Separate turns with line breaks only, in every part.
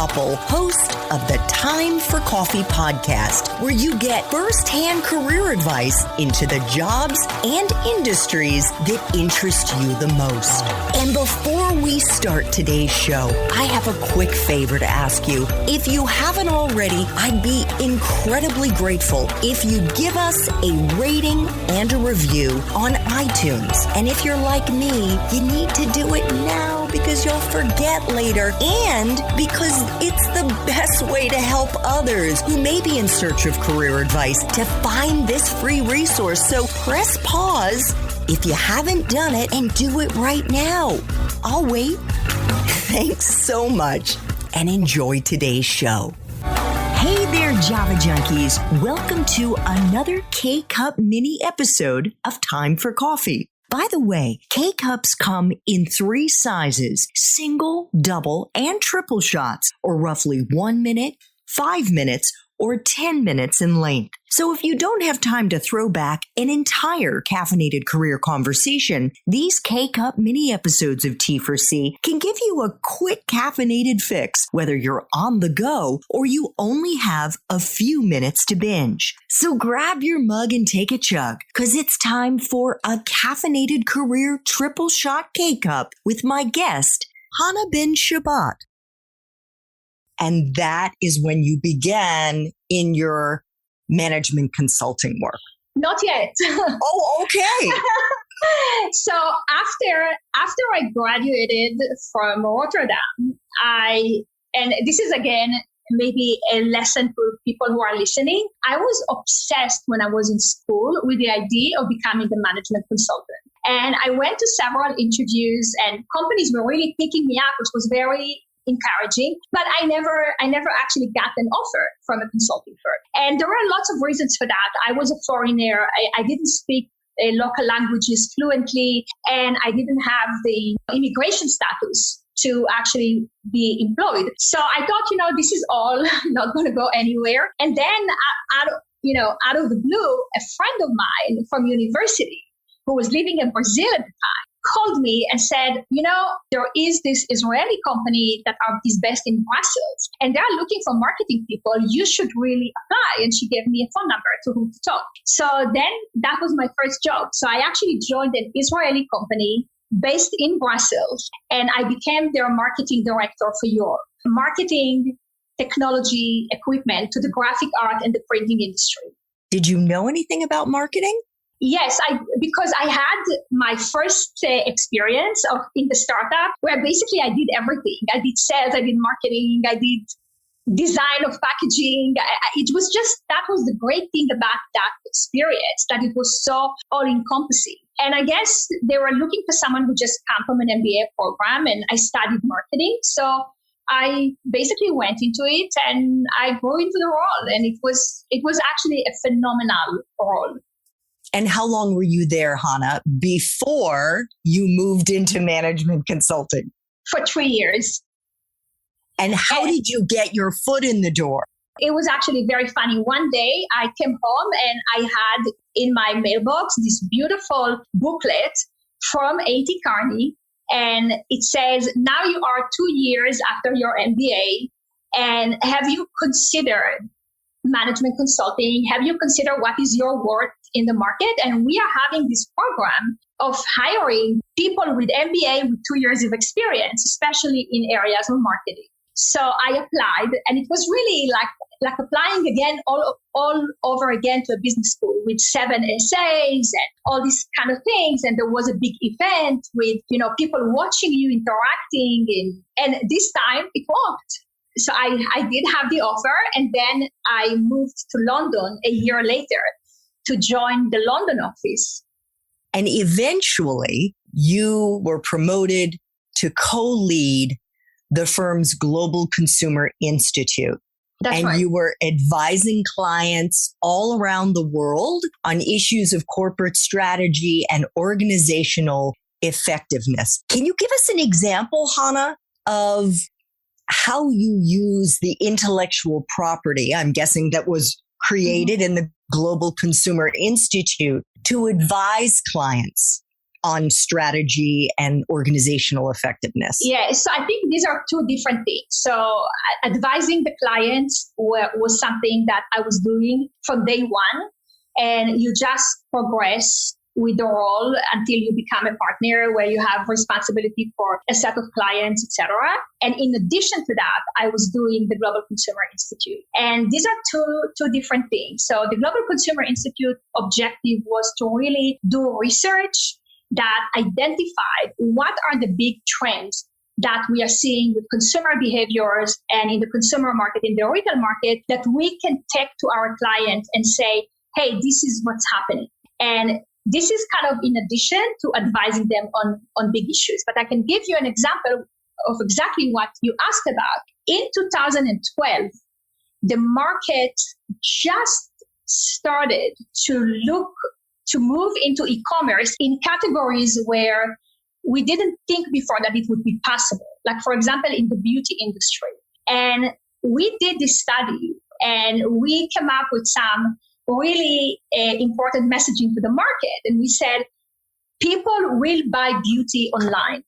Koppel, host of the Time for Coffee podcast, where you get firsthand career advice into the jobs and industries that interest you the most. And before we start today's show, I have a quick favor to ask you. If you haven't already, I'd be incredibly grateful if you give us a rating and a review on iTunes. And if you're like me, you need to do it now because you'll forget later and because it's the best way to help others who may be in search of career advice to find this free resource. So press pause if you haven't done it and do it right now. I'll wait. Thanks so much and enjoy today's show. Hey there, Java Junkies. Welcome to another K-Cup mini episode of Time for Coffee. By the way, K-Cups come in 3 sizes, single, double, and triple shots, or roughly 1 minute, 5 minutes, or 10 minutes in length. So if you don't have time to throw back an entire caffeinated career conversation, these K-Cup mini episodes of T4C can give you a quick caffeinated fix, whether you're on the go or you only have a few minutes to binge. So grab your mug and take a chug, because it's time for a caffeinated career triple shot K-Cup with my guest, Hana bin Shabat. And that is when you began in your management consulting work.
Not yet.
Oh, okay.
So after I graduated from Rotterdam, and this is again maybe a lesson for people who are listening. I was obsessed when I was in school with the idea of becoming a management consultant. And I went to several interviews and companies were really picking me up, which was very encouraging, but I never actually got an offer from a consulting firm. And there were lots of reasons for that. I was a foreigner. I didn't speak local languages fluently, and I didn't have the immigration status to actually be employed. So I thought, this is all not going to go anywhere. And then out of the blue, a friend of mine from university who was living in Brazil at the time called me and said, there is this Israeli company that is based in Brussels, and they're looking for marketing people. You should really apply. And she gave me a phone number to whom to talk. So then that was my first job. So I actually joined an Israeli company based in Brussels, and I became their marketing director for Europe. Marketing, technology, equipment to the graphic art and the printing industry.
Did you know anything about marketing?
Yes, because I had my first experience in the startup where basically I did everything. I did sales, I did marketing, I did design of packaging. That was the great thing about that experience, that it was so all-encompassing. And I guess they were looking for someone who just came from an MBA program, and I studied marketing. So I basically went into it and I grew into the role, and it was actually a phenomenal role.
And how long were you there, Hana, before you moved into management consulting?
For 3 years.
And how did you get your foot in the door?
It was actually very funny. One day I came home and I had in my mailbox this beautiful booklet from A.T. Kearney. And it says, now you are 2 years after your MBA. And have you considered management consulting? Have you considered what is your worth in the market? And we are having this program of hiring people with MBA with 2 years of experience, especially in areas of marketing. So I applied, and it was really like applying again all over again to a business school with 7 essays and all these kind of things. And there was a big event with people watching you, interacting, and this time it worked. So I did have the offer, and then I moved to London a year later to join the London office.
And eventually you were promoted to co-lead the firm's Global Consumer Institute.
That's
and
right.
You were advising clients all around the world on issues of corporate strategy and organizational effectiveness. Can you give us an example, Hana, of how you use the intellectual property, I'm guessing that was created in the Global Consumer Institute, to advise clients on strategy and organizational effectiveness?
Yeah, so I think these are two different things. So advising the clients was something that I was doing from day one, and you just progress with the role until you become a partner where you have responsibility for a set of clients, etc. And in addition to that, I was doing the Global Consumer Institute. And these are two different things. So the Global Consumer Institute objective was to really do research that identified what are the big trends that we are seeing with consumer behaviors and in the consumer market, in the retail market, that we can take to our clients and say, hey, this is what's happening. And this is kind of in addition to advising them on big issues. But I can give you an example of exactly what you asked about. In 2012, the market just started to move into e-commerce in categories where we didn't think before that it would be possible. Like, for example, in the beauty industry. And we did this study and we came up with some really important messaging to the market. And we said, people will buy beauty online.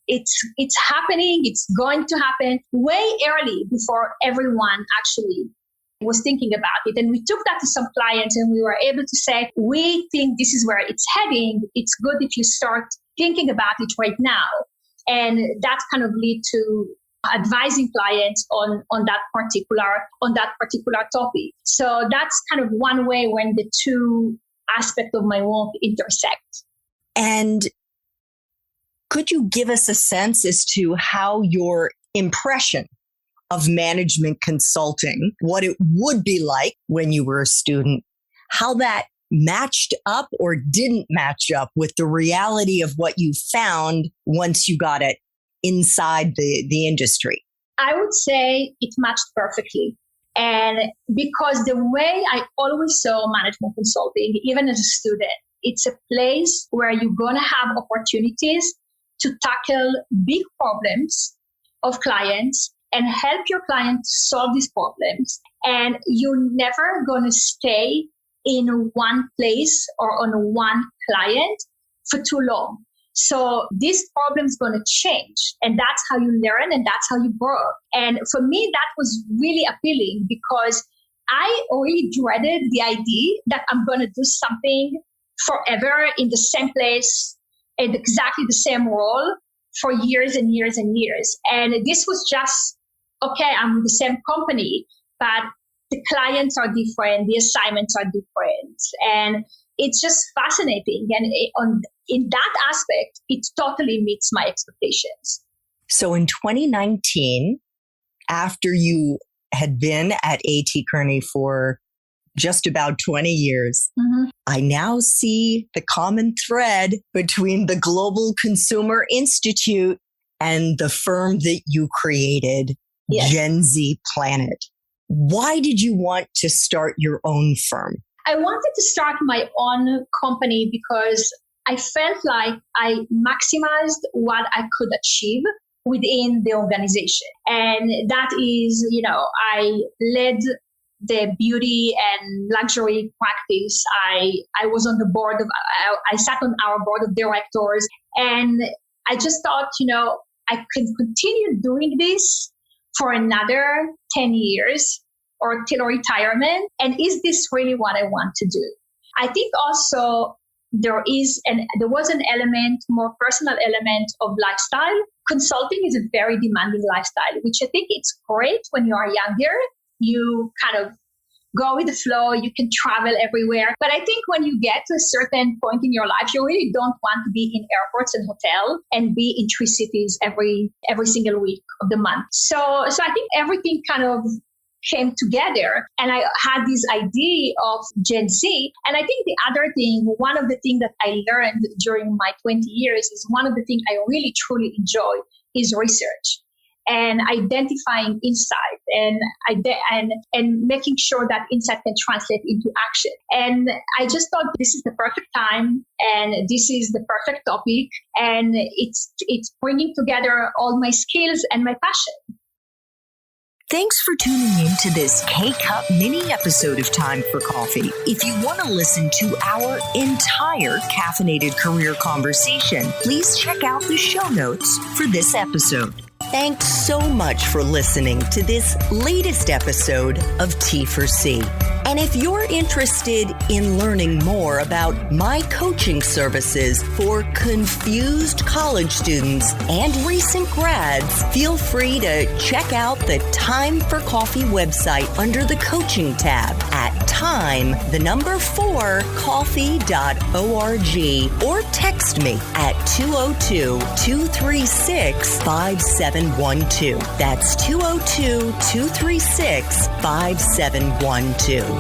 It's happening. It's going to happen way early before everyone actually was thinking about it. And we took that to some clients and we were able to say, we think this is where it's heading. It's good if you start thinking about it right now. And that kind of lead to advising clients on that particular topic. So that's kind of one way when the two aspects of my work intersect.
And could you give us a sense as to how your impression of management consulting, what it would be like when you were a student, how that matched up or didn't match up with the reality of what you found once you got it inside the industry?
I would say it matched perfectly. And because the way I always saw management consulting, even as a student, it's a place where you're going to have opportunities to tackle big problems of clients and help your clients solve these problems. And you're never going to stay in one place or on one client for too long. So this problem is going to change, and that's how you learn and that's how you grow. And for me, that was really appealing because I really dreaded the idea that I'm going to do something forever in the same place and exactly the same role for years and years and years. And this was just, okay, I'm with the same company, but the clients are different, the assignments are different. And it's just fascinating. And in that aspect, it totally meets my expectations.
So in 2019, after you had been at A.T. Kearney for just about 20 years, I now see the common thread between the Global Consumer Institute and the firm that you created,
Yes.
Gen Z Planet. Why did you want to start your own firm?
I wanted to start my own company because I felt like I maximized what I could achieve within the organization. And that is, I led the beauty and luxury practice. I was on the board of, I sat on our board of directors, and I just thought, I could continue doing this for another 10 years or till retirement. And is this really what I want to do? I think also there was an element, more personal element of lifestyle. Consulting is a very demanding lifestyle, which I think it's great when you are younger. You kind of go with the flow, you can travel everywhere. But I think when you get to a certain point in your life, you really don't want to be in airports and hotels and be in three cities every single week of the month. So I think everything kind of came together, and I had this idea of Gen Z. And I think the other thing, one of the things that I learned during my 20 years is one of the things I really truly enjoy is research and identifying insight and making sure that insight can translate into action. And I just thought this is the perfect time and this is the perfect topic, and it's bringing together all my skills and my passion.
Thanks for tuning in to this K-Cup mini episode of Time for Coffee. If you want to listen to our entire caffeinated career conversation, please check out the show notes for this episode. Thanks so much for listening to this latest episode of T4C. And if you're interested in learning more about my coaching services for confused college students and recent grads, feel free to check out the Time for Coffee website under the coaching tab at time4coffee.org or text me at 202-236-5712. That's 202-236-5712.